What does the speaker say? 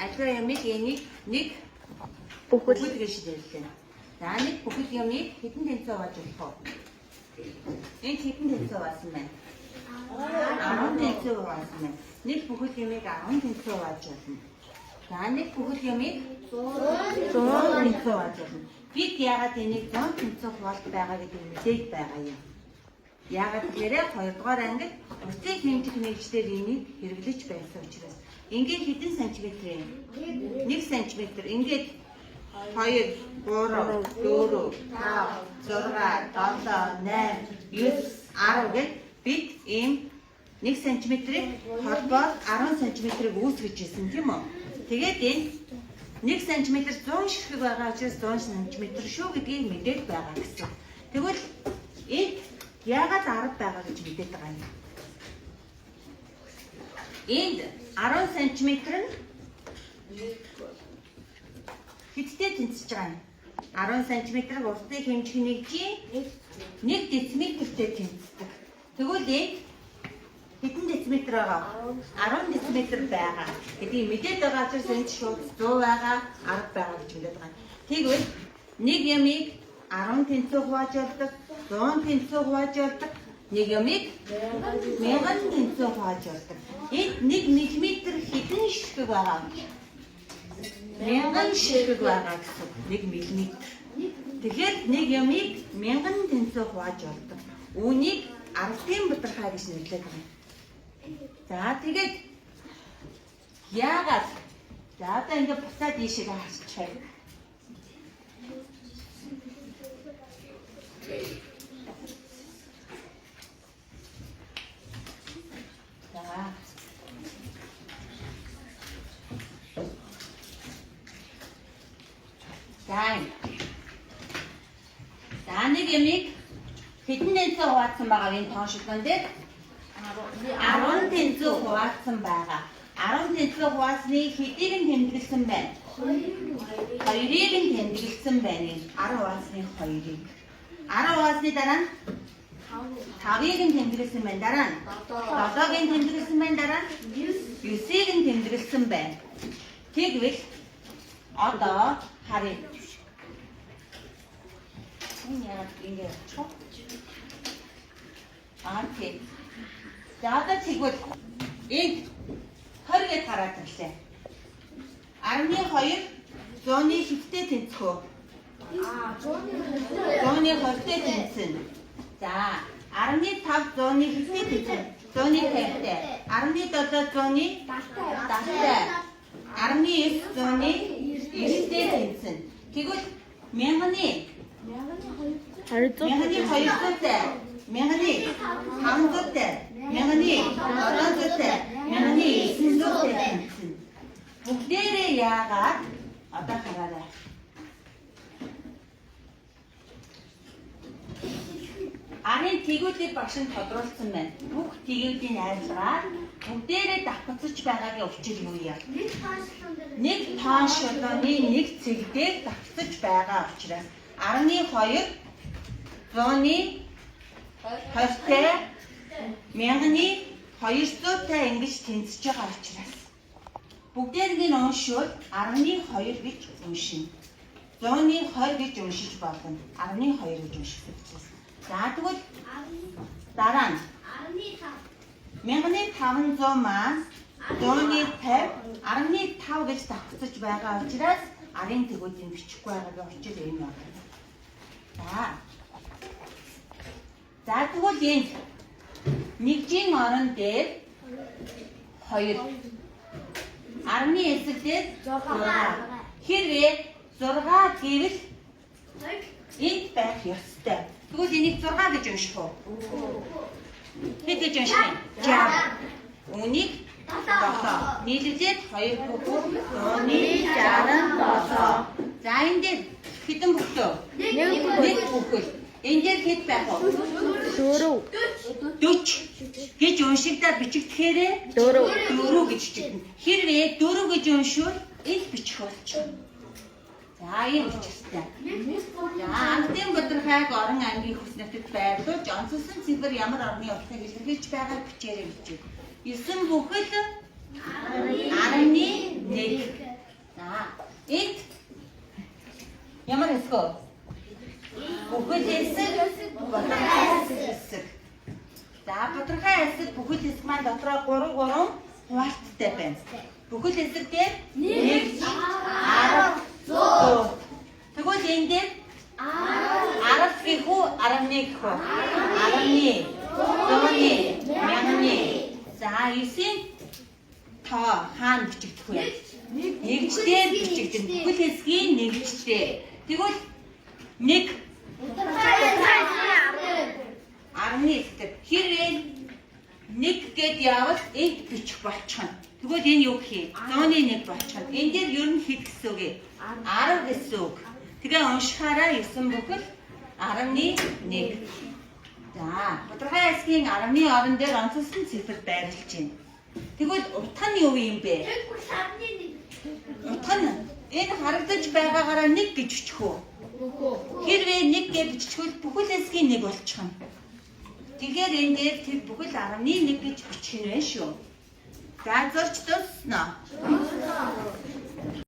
Альва ямыг энийг нэг бүхэл гэж хэлдэг. За нэг бүхэл ямыг хэдэн тэнцээ болж болох вэ? Энэ хэдэн тэнцээ болсон байна? 10 тэнцээ болсон байна. Нэг бүхэл ямыг 10 тэнцээ болж болно. За нэг бүхэл ямыг 100 тэнцээ болж болно. Бид яагаад энийг 100 тэнцээ хуваалт байгаа гэдэг мэдээд байгаа юм? Яагаад гэхээр 2 дугаар ангид уртын хэмжих нэгжлэр энийг хэрэглэж байсан учраас. Ингээд хэдэн сантиметр юм? 1 сантиметр. Ингээд 2, 3, 4, 5, 6, 7, 8, 9, 10 гэж бид ийм 1 сантиметрийг холбоод 10 сантиметрийг үүсгэж ирсэн тийм үү? Тэгээд энэ 1 сантиметр 100 ширхэг байгаа учраас 100 сантиметр шүү гэдгийг мэдээд байгаа гэсэн. Тэгвэл энд яагаад 10 байгаа гэж мэдээд байгаа юм? Энд 10 сантиметр нь хэдтэй тэнцэж байгаа юм? 10 сантиметр уртын хэмжих нэгжийн 1 дециметртэй тэнцдэг. Тэгвэл энд хэдэн дециметр байгаа? 10 дециметр байгаа. Гэдгийг мэдээд байгаа учраас энд шууд 100 байгаа, 10 байгаа гэж мэдээд байгаа. Тэгвэл нэг ямыг 10 тэнцээ хувааж явдаг, 100 тэнцээ хувааж явдаг, нэг ямыг 1000 тэнцээ хувааж явдаг. Энд 1 мм хэдэн ширхэг байгаа юм? 1000 ширхэг байгаа гэсэн 1 мм. Тэгэхээр нэг ямыг 1000 тэнцээ хувааж явдаг. Үүнийг ардын бадархай гэж нэрлэдэг юм. За тэгээд яагаад за одоо ингээд буцаад ийшээ харчихъя. За нэг ямыг хэдэн тэнцээ хуваацсан байгаа энэ тооншилгон дээр 10 тэнцээ хуваацсан байгаа. 10 тэнцээ хуваасны хэдийг нь тэмдэглэсэн байна? 2-ыг нь тэмдэглэсэн байна. 10 хуваасны 2-ыг. 10 хуваасны дараа нь 5-ыг нь тэмдэглэсэн байна. Дараа нь 7-ыг нь тэмдэглэсэн байна. Дараа нь 9-ыг нь тэмдэглэсэн байна. Тэгвэл одоо харъя. Энэ яг ингэ чок. Окей. За одоо тэгвэл энд 20 гэж хараад ирлээ. 12 100-ны хэдтэй тэнцэх үү? 100-ны 20-тэй тэнцэн. За 15 100-ны хэдтэй тэнцэн? 100-ны 50-тэй. 17 100-ны 70-тай. 19 100-ны 90-тэй тэнцэн. Тэгвэл 1000-ны 200-тай. 1000-ны 500-тай, 1000-ны 700-тай, 1000-ны 900-тай тэнцэн. Бүгдээрээ яагаад одоо хараарай. Арын тэгүүдийг багш нь тодруулсан байна. Бүх тэгүүдийн арилгаар бүгдээрээ давхацж байгаагийн учир юу юм? Нэг тооншилгооны нэг цэгдээ давхацж байгаа учраас 12 100-ны 20-тай 1000-ны 200-тай ингэж тэнцэж байгаа учраас бүгдээрийг уншвал 12 гэж уншина. 100-ны 20 гэж уншиж болно. 12 гэж унших гэсэн. За тэгвэл дараа нь 1000-ны 500 маань 100-ны 50 10-ны 5 гэж давхцаж байгаа учраас арын тэгүүдийг бичихгүй байгаагийн учир энэ байна. За тэгвэл энд нэгжийн орон дээр 2 10-ны эсрэг дээр 6. Хэрвээ 6 гэвэл энд байх ёстой. Тэгвэл энийг 6 гэж унших уу? Хэд гэж унших юм? 60. Үүнийг 7. Нийлүүлээд 2 бүхэл 100-ны 67. За энэ дээр хэдэн бүхэл? 1 бүхэл. Энэ дээр хэд байх вэ? 40 гэж уншигдаад бичигдэхээр 4 гэж чигнэ. Хэрвээ 4 гэж уншвал энд бичих болчихно. За ийм бичигтэй. За ардын бадархайг орон аймгийн хүс нутагт байрлуулж онцлсон цэвэр ямар орны уртыг илэрхийлж байгааг бичээрэй бичээ. 9 бүхэл 11. За энд ямар хэсэг вэ? Бүхэл хэсэг. Хэсэг. За тодорхой хэсэг бүхэл хэсэг маань дотроо 3 хуваалттай байна. Бүхэл хэсэг дээр 1 10 100. Тэгвэл энэ дээр 10 гэх үү 11 гэх үү? 11 100-ны 1000-ны. За 9-ийн тоо хаана бичигдэх вэ? Нэгжээр бичигдэн. Бүхэл хэсгийн нэгжтэй. Тэгвэл 1 10-ны хэсэг. Хэрвээ 1 гэд явал энд бичих болчихно. Тэгвэл энэ юу гэх юм? 100-ны 1 болчихно. Энэ дээр ер нь хэд гэсэн үг вэ? 10 гэсэн үг. Тэгээ уншихаараа 9 бүхэл 10-ны 1. За, тодорхой хэсгийн 10-ны орон дээр онцлсон цифр байрлаж байна. Тэгвэл утга нь юу юм бэ? Утга нь энэ харагдаж байгаагаараа 1 гэж бичих үү? Хэрвээ 1 гэж биччихвэл бүхэл хэсгийн 1 болчихно. Тэгэхээр энэ дээр тэр бүхэл 10-ны 1 гэж бичих нь байна шүү. За, зорч дууснаа.